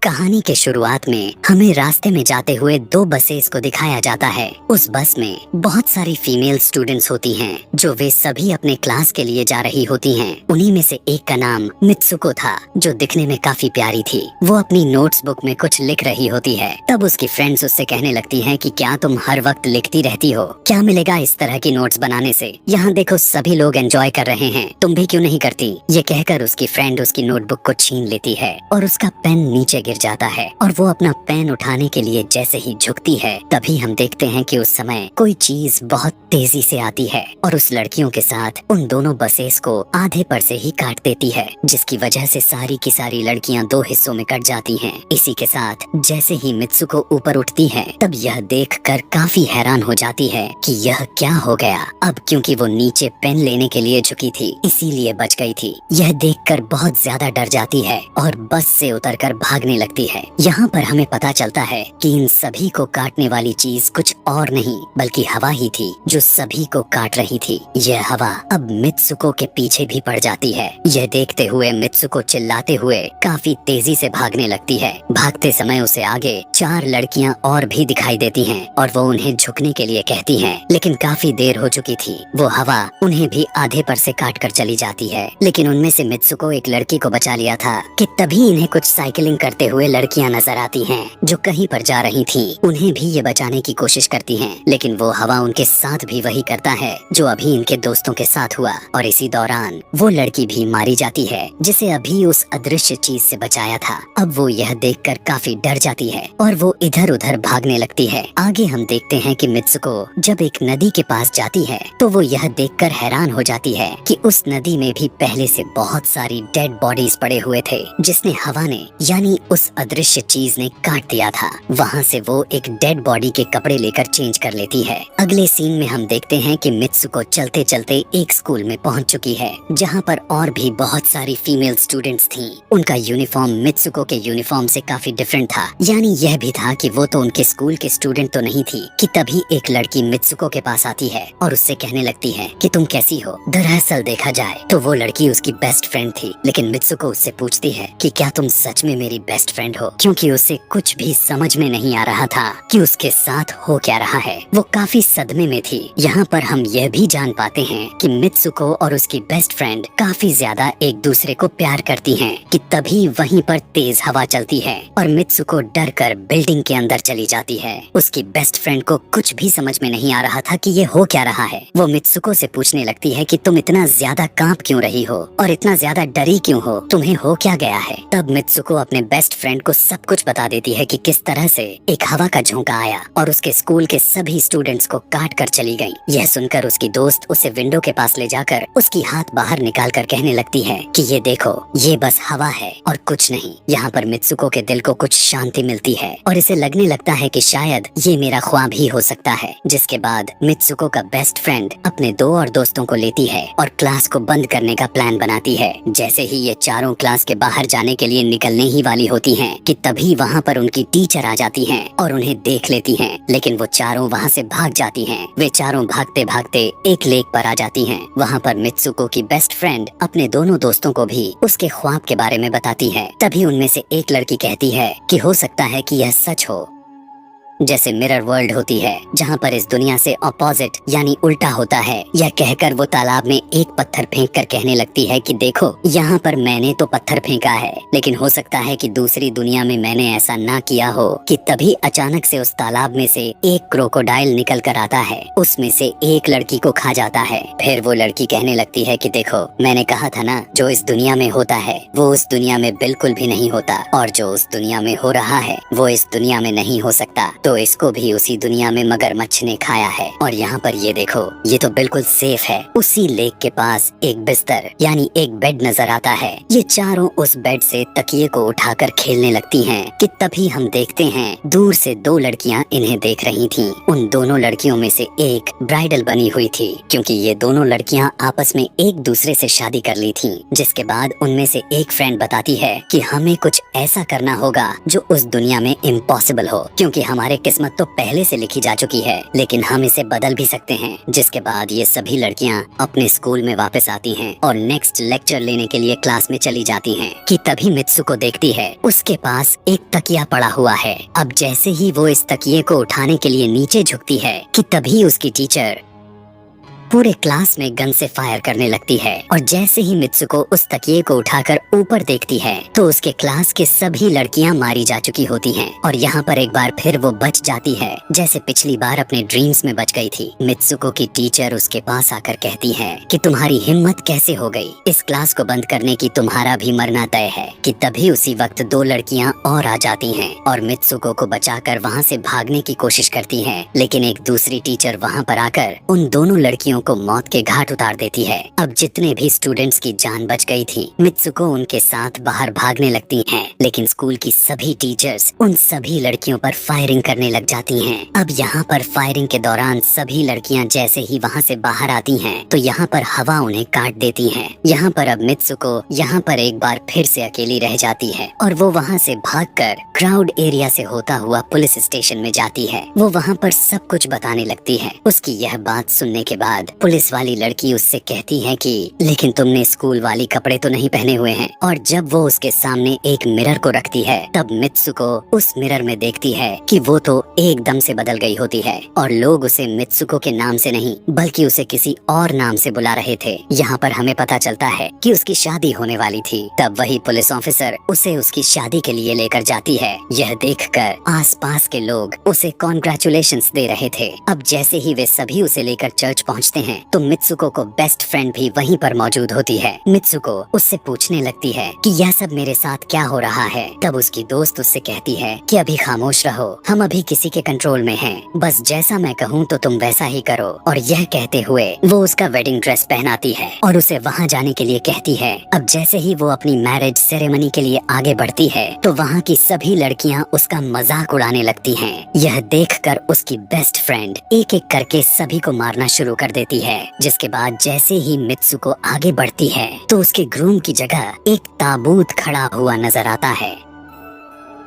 कहानी के शुरुआत में हमें रास्ते में जाते हुए दो बसेस को दिखाया जाता है। उस बस में बहुत सारी फीमेल स्टूडेंट्स होती हैं, जो वे सभी अपने क्लास के लिए जा रही होती हैं। उन्हीं में से एक का नाम मित्सुको था, जो दिखने में काफी प्यारी थी। वो अपनी नोट्स बुक में कुछ लिख रही होती है। तब उसकी फ्रेंड्स उससे कहने लगती हैं कि क्या तुम हर वक्त लिखती रहती हो? क्या मिलेगा इस तरह की नोट्स बनाने से? यहाँ देखो सभी लोग एंजॉय कर रहे हैं, तुम भी क्यों नहीं करती? ये कहकर उसकी फ्रेंड उसकी नोटबुक को छीन लेती है और उसका पेन नीचे गिर जाता है और वो अपना पेन उठाने के लिए जैसे ही झुकती है, तभी हम देखते हैं कि उस समय कोई चीज बहुत तेजी से आती है और उस लड़कियों के साथ उन दोनों बसेस को आधे पर से ही काट देती है, जिसकी वजह से सारी की सारी लड़कियां दो हिस्सों में कट जाती हैं। इसी के साथ जैसे ही मित्सुको ऊपर उठती है, तब यह देखकर काफी हैरान हो जाती है कि यह क्या हो गया। अब क्योंकि वो नीचे पेन लेने के लिए झुकी थी, इसीलिए बच गई थी। यह देखकर बहुत ज्यादा डर जाती है और बस से उतरकर भागने लगती है। यहाँ पर हमें पता चलता है कि इन सभी को काटने वाली चीज कुछ और नहीं बल्कि हवा ही थी, जो सभी को काट रही थी। यह हवा अब मित्सुको के पीछे भी पड़ जाती है। यह देखते हुए मित्सुको चिल्लाते हुए काफी तेजी से भागने लगती है। भागते समय उसे आगे चार लड़कियां और भी दिखाई देती हैं और वो उन्हें झुकने के लिए कहती हैं, लेकिन काफी देर हो चुकी थी। वो हवा उन्हें भी आधे पर से काट कर चली जाती है। लेकिन उनमें से मित्सुको एक लड़की को बचा लिया था कि तभी इन्हें कुछ साइकिलिंग करते हुए लड़कियां नजर आती हैं, जो कहीं पर जा रही थीं। उन्हें भी ये बचाने की कोशिश करती हैं, लेकिन वो हवा उनके साथ भी वही करता है जो अभी इनके दोस्तों के साथ हुआ और इसी दौरान वो लड़की भी मारी जाती है, जिसे अभी उस अदृश्य चीज से बचाया था। अब वो यह देखकर काफी डर जाती है और वो इधर उधर भागने लगती है। आगे हम देखते हैं कि मित्सुको जब एक नदी के पास जाती है, तो वो यह देखकर हैरान हो जाती है कि उस नदी में भी पहले से बहुत सारी डेड बॉडीज पड़े हुए थे, जिसने हवा ने यानी उस अदृश्य चीज ने काट दिया था। वहाँ से वो एक डेड बॉडी के कपड़े लेकर चेंज कर लेती है। अगले सीन में हम देखते हैं कि मित्सुको चलते चलते एक स्कूल में पहुँच चुकी है, जहाँ पर और भी बहुत सारी फीमेल स्टूडेंट्स थीं। उनका यूनिफॉर्म मित्सुको के यूनिफॉर्म से काफी डिफरेंट था, यानी यह भी था कि वो तो उनके स्कूल के स्टूडेंट तो नहीं थी कि तभी एक लड़की मित्सुको के पास आती है और उससे कहने लगती है कि तुम कैसी हो। दरअसल देखा जाए तो वो लड़की उसकी बेस्ट फ्रेंड थी, लेकिन मित्सुको उससे पूछती है कि क्या तुम सच में मेरी बेस्ट फ्रेंड हो, क्योंकि उसे कुछ भी समझ में नहीं आ रहा था कि उसके साथ हो क्या रहा है। वो काफी सदमे में थी। यहाँ पर हम यह भी जान पाते हैं कि मित्सुको और उसकी बेस्ट फ्रेंड काफी ज्यादा एक दूसरे को प्यार करती हैं कि तभी वहीं पर तेज हवा चलती है और मित्सुको डर कर बिल्डिंग के अंदर चली जाती है। उसकी बेस्ट फ्रेंड को कुछ भी समझ में नहीं आ रहा था कि ये हो क्या रहा है। वो मित्सुको से पूछने लगती है कि तुम इतना ज्यादा कांप क्यों रही हो और इतना ज्यादा डरी क्यों हो, तुम्हें हो क्या गया है। तब मित्सुको अपने बेस्ट फ्रेंड को सब कुछ बता देती है कि किस तरह से एक हवा का झोंका आया और उसके स्कूल के सभी स्टूडेंट्स को काट कर चली गई। यह सुनकर उसकी दोस्त उसे विंडो के पास ले जाकर उसकी हाथ बाहर निकाल कर कहने लगती है कि ये देखो, ये बस हवा है और कुछ नहीं। यहाँ पर मित्सुको के दिल को कुछ शांति मिलती है और इसे लगने लगता है कि शायद ये मेरा ख्वाब ही हो सकता है। जिसके बाद मित्सुको का बेस्ट फ्रेंड अपने दो और दोस्तों को लेती है और क्लास को बंद करने का प्लान बनाती है। जैसे ही ये चारों क्लास के बाहर जाने के लिए निकलने ही वाली होती हैं कि तभी वहाँ पर उनकी टीचर आ जाती हैं और उन्हें देख लेती हैं, लेकिन वो चारों वहाँ से भाग जाती हैं। वे चारों भागते भागते एक लेक पर आ जाती हैं। वहाँ पर मित्सुको की बेस्ट फ्रेंड अपने दोनों दोस्तों को भी उसके ख्वाब के बारे में बताती है। तभी उनमें से एक लड़की कहती है कि हो सकता है कि यह सच हो, जैसे मिरर वर्ल्ड होती है जहाँ पर इस दुनिया से ऑपोजिट यानी उल्टा होता है। यह कहकर वो तालाब में एक पत्थर फेंक कर कहने लगती है कि देखो, यहाँ पर मैंने तो पत्थर फेंका है, लेकिन हो सकता है कि दूसरी दुनिया में मैंने ऐसा ना किया हो। कि तभी अचानक से उस तालाब में से एक क्रोकोडाइल निकल कर आता है, उसमें से एक लड़की को खा जाता है। फिर वो लड़की कहने लगती है कि देखो, मैंने कहा था ना, जो इस दुनिया में होता है वो उस दुनिया में बिल्कुल भी नहीं होता, और जो उस दुनिया में हो रहा है वो इस दुनिया में नहीं हो सकता। तो इसको भी उसी दुनिया में मगरमच्छ ने खाया है। और यहाँ पर ये देखो, ये तो बिल्कुल सेफ है। उसी लेक के पास एक बिस्तर यानी एक बेड नजर आता है। ये चारों उस बेड से तकिए को उठाकर खेलने लगती हैं कि तभी हम देखते हैं दूर से दो लड़कियां इन्हें देख रही थीं। उन दोनों लड़कियों में से एक ब्राइडल बनी हुई थी, क्योंकि ये दोनों लड़कियां आपस में एक दूसरे से शादी कर ली थीं। जिसके बाद उनमें से एक फ्रेंड बताती है कि हमें कुछ ऐसा करना होगा जो उस दुनिया में इम्पॉसिबल हो, क्योंकि हमारे हमारे किस्मत तो पहले से लिखी जा चुकी है, लेकिन हम इसे बदल भी सकते हैं। जिसके बाद ये सभी लड़कियां अपने स्कूल में वापस आती हैं और नेक्स्ट लेक्चर लेने के लिए क्लास में चली जाती हैं कि तभी मित्सुको देखती है उसके पास एक तकिया पड़ा हुआ है। अब जैसे ही वो इस तकिए को उठाने के लिए नीचे झुकती है कि तभी उसकी टीचर पूरे क्लास में गन से फायर करने लगती है। और जैसे ही मित्सुको उस तकिए को उठाकर ऊपर देखती है तो उसके क्लास के सभी लड़कियां मारी जा चुकी होती हैं। और यहाँ पर एक बार फिर वो बच जाती है, जैसे पिछली बार अपने ड्रीम्स में बच गई थी। मित्सुको की टीचर उसके पास आकर कहती है कि तुम्हारी हिम्मत कैसे हो गई, इस क्लास को बंद करने की, तुम्हारा भी मरना तय है। कि तभी उसी वक्त दो लड़कियां और आ जाती हैं और मित्सुको को बचाकर वहाँ से भागने की कोशिश करती हैं, लेकिन एक दूसरी टीचर वहाँ पर आकर उन दोनों लड़कियों को मौत के घाट उतार देती है। अब जितने भी स्टूडेंट्स की जान बच गई थी, मित्सुको उनके साथ बाहर भागने लगती हैं, लेकिन स्कूल की सभी टीचर्स उन सभी लड़कियों पर फायरिंग करने लग जाती हैं। अब यहाँ पर फायरिंग के दौरान सभी लड़कियाँ जैसे ही वहाँ से बाहर आती हैं तो यहाँ पर हवा उन्हें काट देती है। यहाँ पर अब मित्सुको यहाँ पर एक बार फिर से अकेली रह जाती है और वो वहाँ से भागकर क्राउड एरिया से होता हुआ पुलिस स्टेशन में जाती है। वो वहाँ पर सब कुछ बताने लगती है। उसकी यह बात सुनने के बाद पुलिस वाली लड़की उससे कहती है कि लेकिन तुमने स्कूल वाली कपड़े तो नहीं पहने हुए हैं। और जब वो उसके सामने एक मिरर को रखती है तब मित्सुको उस मिरर में देखती है कि वो तो एकदम से बदल गई होती है और लोग उसे मित्सुको के नाम से नहीं बल्कि उसे किसी और नाम से बुला रहे थे। यहाँ पर हमें पता चलता है कि उसकी शादी होने वाली थी। तब वही पुलिस ऑफिसर उसे उसकी शादी के लिए लेकर जाती है। यह देखकर आसपास के लोग उसे कॉन्ग्रेचुलेशंस दे रहे थे। अब जैसे ही वे सभी उसे लेकर चर्च पहुँचते हैं तो मित्सुको को बेस्ट फ्रेंड भी वहीं पर मौजूद होती है। मित्सुको उससे पूछने लगती है कि यह सब मेरे साथ क्या हो रहा है। तब उसकी दोस्त उससे कहती है कि अभी खामोश रहो, हम अभी किसी के कंट्रोल में हैं, बस जैसा मैं कहूँ तो तुम वैसा ही करो। और यह कहते हुए वो उसका वेडिंग ड्रेस पहनाती है और उसे वहाँ जाने के लिए कहती है। अब जैसे ही वो अपनी मैरिज सेरेमनी के लिए आगे बढ़ती है तो वहाँ की सभी लड़कियाँ उसका मजाक उड़ाने लगती हैं। यह देखकर उसकी बेस्ट फ्रेंड एक एक करके सभी को मारना शुरू कर देती है। जिसके बाद जैसे ही मित्सुको आगे बढ़ती है तो उसके ग्रूम की जगह एक ताबूत खड़ा हुआ नजर आता है।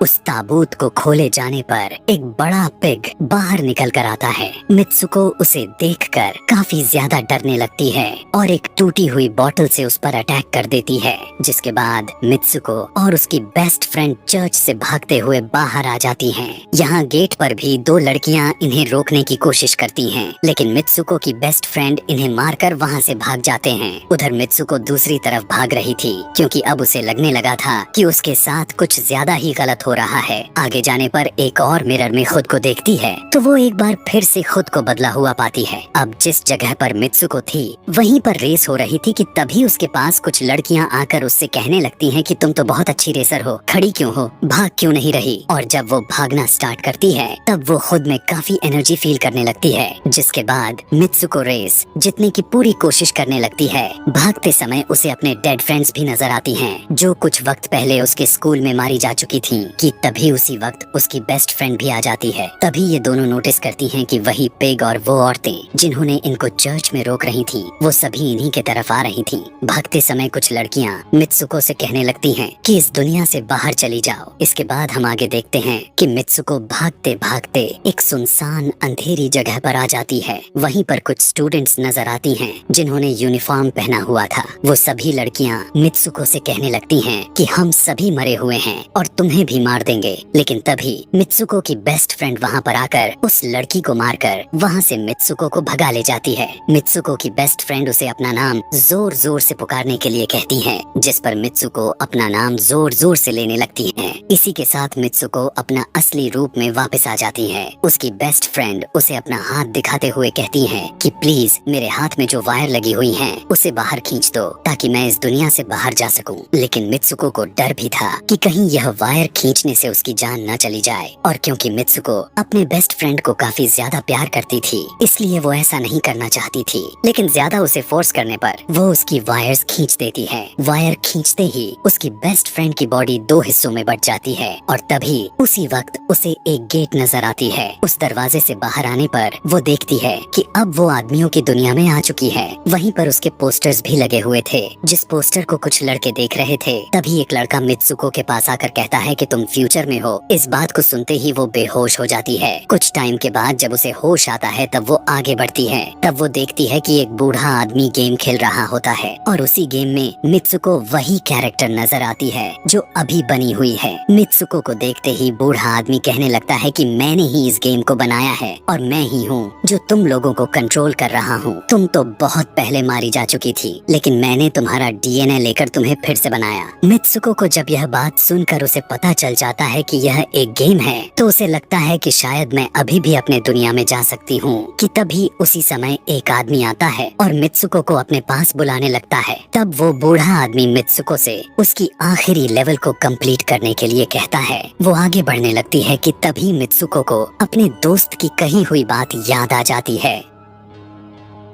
उस ताबूत को खोले जाने पर एक बड़ा पिग बाहर निकल कर आता है। मित्सुको उसे देखकर काफी ज्यादा डरने लगती है और एक टूटी हुई बोतल से उस पर अटैक कर देती है। जिसके बाद मित्सुको और उसकी बेस्ट फ्रेंड चर्च से भागते हुए बाहर आ जाती हैं। यहाँ गेट पर भी दो लड़कियाँ इन्हें रोकने की कोशिश करती हैं, लेकिन मित्सुको की बेस्ट फ्रेंड इन्हें मारकर वहाँ से भाग जाते हैं। उधर मित्सुको दूसरी तरफ भाग रही थी क्योंकि अब उसे लगने लगा था कि उसके साथ कुछ ज्यादा ही गलत हो रहा है। आगे जाने पर एक और मिरर में खुद को देखती है तो वो एक बार फिर से खुद को बदला हुआ पाती है। अब जिस जगह पर मित्सुको थी वहीं पर रेस हो रही थी कि तभी उसके पास कुछ लड़कियां आकर उससे कहने लगती हैं कि तुम तो बहुत अच्छी रेसर हो, खड़ी क्यों हो, भाग क्यों नहीं रही। और जब वो भागना स्टार्ट करती है तब वो खुद में काफी एनर्जी फील करने लगती है। जिसके बाद मित्सुको रेस जीतने की पूरी कोशिश करने लगती है। भागते समय उसे अपने डेड फ्रेंड्स भी नजर आती हैं जो कुछ वक्त पहले उसके स्कूल में मारी जा चुकी थी। कि तभी उसी वक्त उसकी बेस्ट फ्रेंड भी आ जाती है। तभी ये दोनों नोटिस करती हैं कि वही पिग और वो औरतें जिन्होंने इनको चर्च में रोक रही थी वो सभी इन्हीं के तरफ आ रही थी। भागते समय कुछ लड़कियां मित्सुको से कहने लगती हैं कि इस दुनिया से बाहर चली जाओ। इसके बाद हम आगे देखते हैं कि मित्सुको भागते भागते एक सुनसान अंधेरी जगह पर आ जाती है। वहीं पर कुछ स्टूडेंट्स नजर आती हैं जिन्होंने यूनिफॉर्म पहना हुआ था। वो सभी लड़कियां मित्सुको से कहने लगती हैं कि हम सभी मरे हुए हैं और तुम्हें भी मार देंगे। लेकिन तभी मित्सुको की बेस्ट फ्रेंड वहाँ पर आकर उस लड़की को मारकर वहाँ से मित्सुको को भगा ले जाती है। मित्सुको की बेस्ट फ्रेंड उसे अपना नाम जोर जोर से पुकारने के लिए कहती है, जिस पर मित्सुको अपना नाम जोर जोर से लेने लगती है। इसी के साथ मित्सुको अपना असली रूप में वापस आ जाती है। उसकी बेस्ट फ्रेंड उसे अपना हाथ दिखाते हुए कहती है कि प्लीज मेरे हाथ में जो वायर लगी हुई है उसे बाहर खींच दो ताकि मैं इस दुनिया से बाहर जा सकूं। लेकिन मित्सुको को डर भी था कि कहीं यह वायर खींचने से उसकी जान न चली जाए। और क्योंकि मित्सुको अपने बेस्ट फ्रेंड को काफी ज्यादा प्यार करती थी इसलिए वो ऐसा नहीं करना चाहती थी, लेकिन ज्यादा उसे फोर्स करने पर वो उसकी वायर्स खींच देती है। वायर खींचते ही उसकी बेस्ट फ्रेंड की बॉडी दो हिस्सों में बट जाती है और तभी उसी वक्त उसे एक गेट नजर आती है। उस दरवाजे से बाहर आने पर वो देखती है कि अब वो आदमियों की दुनिया में आ चुकी है। वहीं पर उसके पोस्टर्स भी लगे हुए थे। जिस पोस्टर को कुछ लड़के देख रहे थे तभी एक लड़का मित्सुको के पास आकर कहता है कि तुम तुम फ्यूचर में हो। इस बात को सुनते ही वो बेहोश हो जाती है। कुछ टाइम के बाद जब उसे होश आता है तब वो आगे बढ़ती है। तब वो देखती है कि एक बूढ़ा आदमी गेम खेल रहा होता है और उसी गेम में मित्सुको वही कैरेक्टर नजर आती है जो अभी बनी हुई है। मित्सुको को देखते ही बूढ़ा आदमी कहने लगता है कि मैंने ही इस गेम को बनाया है और मैं ही हूँ जो तुम लोगों को कंट्रोल कर रहा हूँ। तुम तो बहुत पहले मारी जा चुकी थी, लेकिन मैंने तुम्हारा डीएनए लेकर तुम्हें फिर से बनाया। मित्सुको को जब यह बात सुनकर उसे पता चल जाता है कि यह एक गेम है तो उसे लगता है कि शायद मैं अभी भी अपने दुनिया में जा सकती हूँ। कि तभी उसी समय एक आदमी आता है और मित्सुको को अपने पास बुलाने लगता है। तब वो बूढ़ा आदमी मित्सुको से उसकी आखिरी लेवल को कंप्लीट करने के लिए कहता है। वो आगे बढ़ने लगती है कि तभी मित्सुको को अपने दोस्त की कही हुई बात याद आ जाती है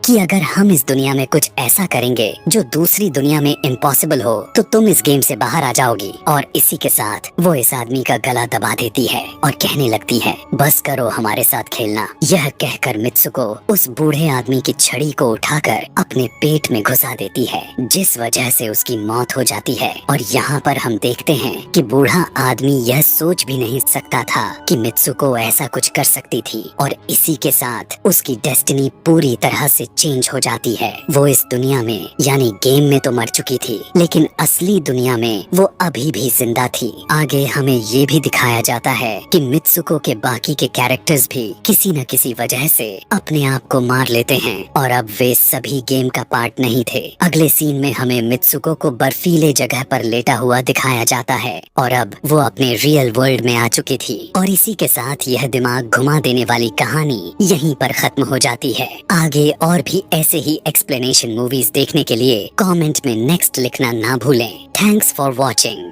कि अगर हम इस दुनिया में कुछ ऐसा करेंगे जो दूसरी दुनिया में इम्पॉसिबल हो तो तुम इस गेम से बाहर आ जाओगी। और इसी के साथ वो इस आदमी का गला दबा देती है और कहने लगती है बस करो हमारे साथ खेलना। यह कहकर मित्सुको उस बूढ़े आदमी की छड़ी को उठाकर अपने पेट में घुसा देती है, जिस वजह से उसकी मौत हो जाती है। और यहाँ पर हम देखते हैं कि बूढ़ा आदमी यह सोच भी नहीं सकता था कि मित्सुको ऐसा कुछ कर सकती थी और इसी के साथ उसकी डेस्टिनी पूरी तरह से चेंज हो जाती है। वो इस दुनिया में यानी गेम में तो मर चुकी थी, लेकिन असली दुनिया में वो अभी भी जिंदा थी। आगे हमें ये भी दिखाया जाता है कि मित्सुको के बाकी के कैरेक्टर्स भी किसी न किसी वजह से अपने आप को मार लेते हैं और अब वे सभी गेम का पार्ट नहीं थे। अगले सीन में हमें मित्सुको को बर्फीले जगह पर लेटा हुआ दिखाया जाता है और अब वो अपने रियल वर्ल्ड में आ चुकी थी। और इसी के साथ यह दिमाग घुमा देने वाली कहानी यहीं पर खत्म हो जाती है। आगे और भी ऐसे ही एक्सप्लेनेशन मूवीज देखने के लिए कमेंट में नेक्स्ट लिखना ना भूलें। Thanks for watching.